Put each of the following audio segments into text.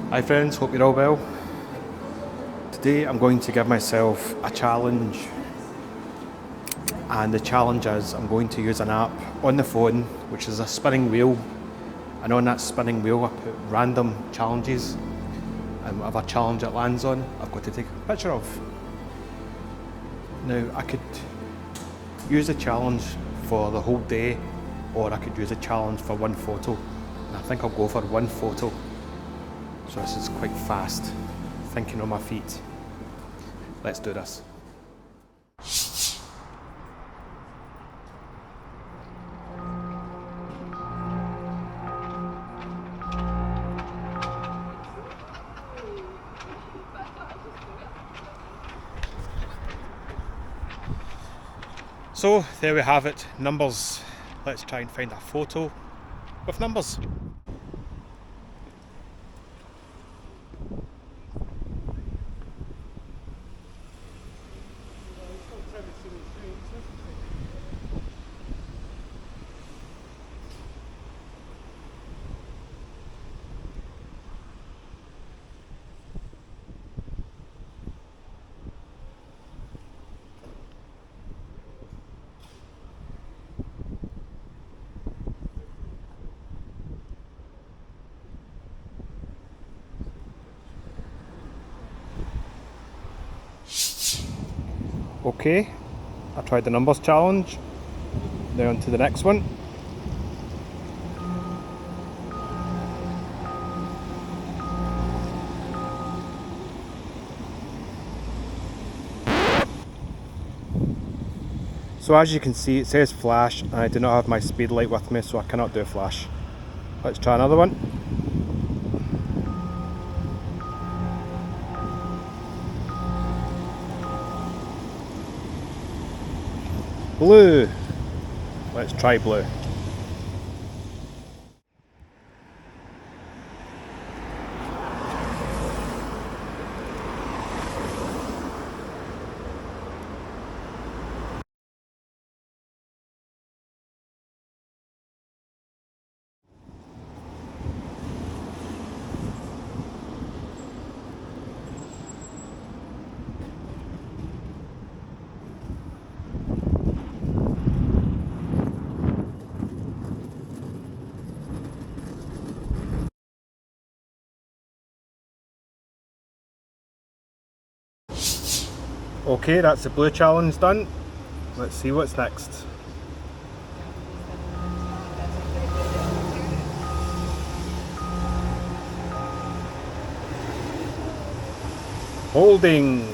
Hi friends, hope you're all well. Today I'm going to give myself a challenge, and the challenge is I'm going to use an app on the phone which is a spinning wheel, and on that spinning wheel I put random challenges, and whatever challenge it lands on I've got to take a picture of. Now I could use the challenge for the whole day, or I could use a challenge for one photo, and I think I'll go for one photo. So this is quite fast, thinking on my feet. Let's do this. So there we have it, numbers. Let's try and find a photo with numbers. Okay, I tried the numbers challenge. Now on to the next one. So as you can see, it says flash, and I do not have my speed light with me, so I cannot do flash. Let's try another one. Blue. Let's try blue. Okay, that's the blue challenge done. Let's see what's next. Holding.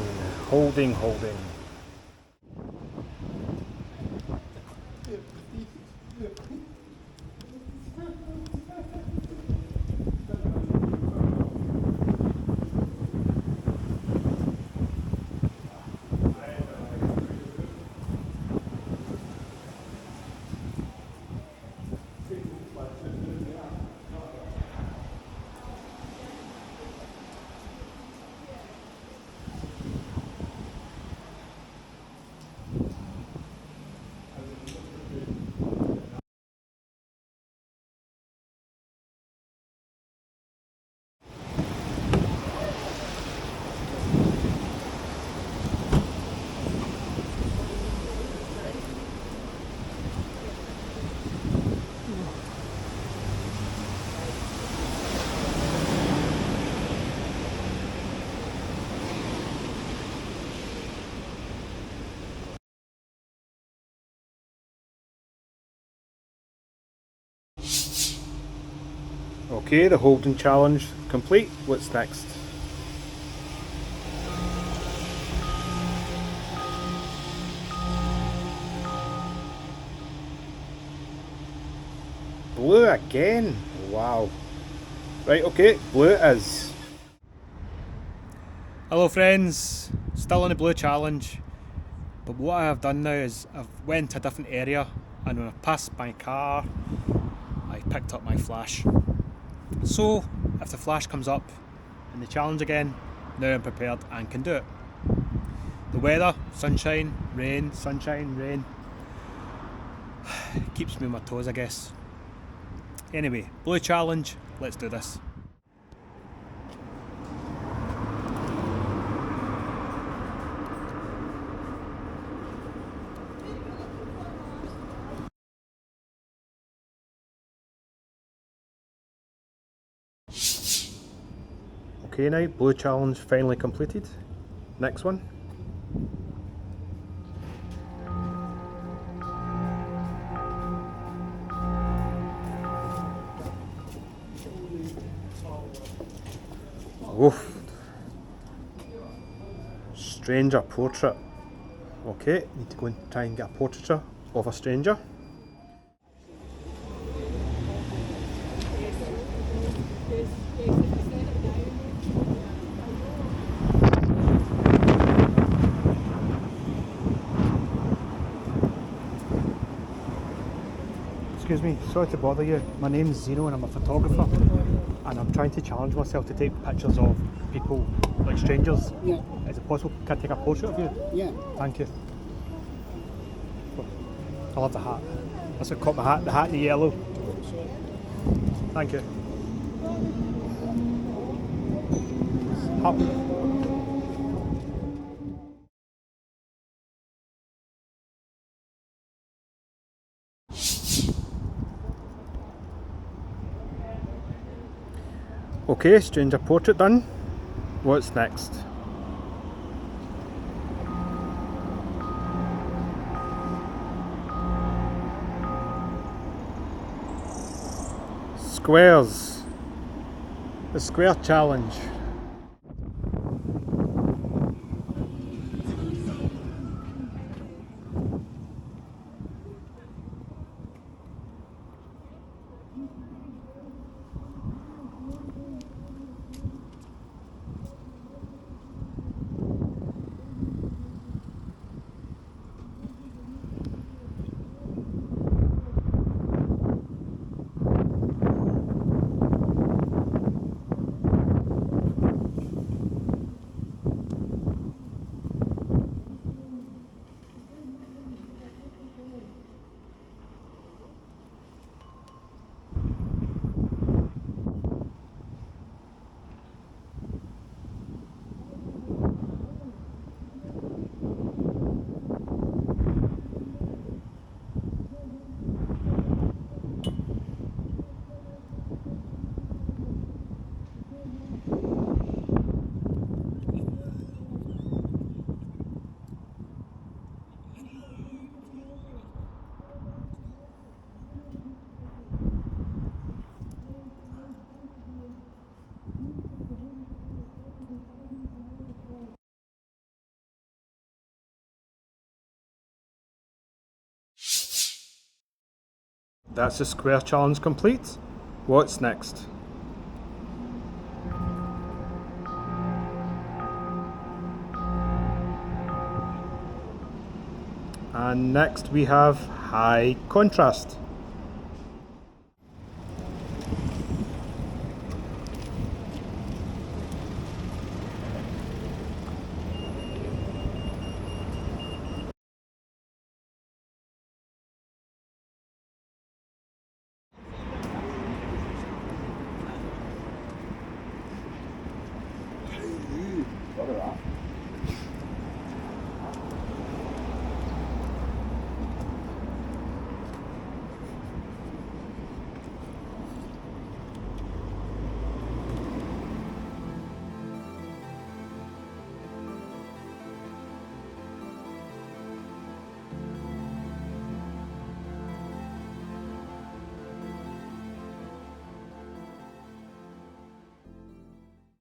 Okay, the holding challenge complete. What's next? Blue again? Wow. Right, okay, blue it is. Hello friends, still on the blue challenge. But what I have done now is I've went to a different area, and when I passed my car, I picked up my flash. So if the flash comes up in the challenge again, now I'm prepared and can do it. The weather, sunshine, rain, sunshine, rain, keeps me on my toes, I guess. Anyway, blue challenge, let's do this. Okay now, blue challenge finally completed. Next one. Oof. Stranger portrait. Okay, need to go and try and get a portraiture of a stranger. Excuse me, sorry to bother you. My name's Zeno and I'm a photographer. And I'm trying to challenge myself to take pictures of people, like strangers. Yeah. Is it possible? Can I take a portrait of you? Yeah. Thank you. I love the hat. That's what caught my hat, the hat in the yellow. Thank you. Okay, stranger portrait done. What's next? Squares. The square challenge. That's the square challenge complete. What's next? And next we have high contrast.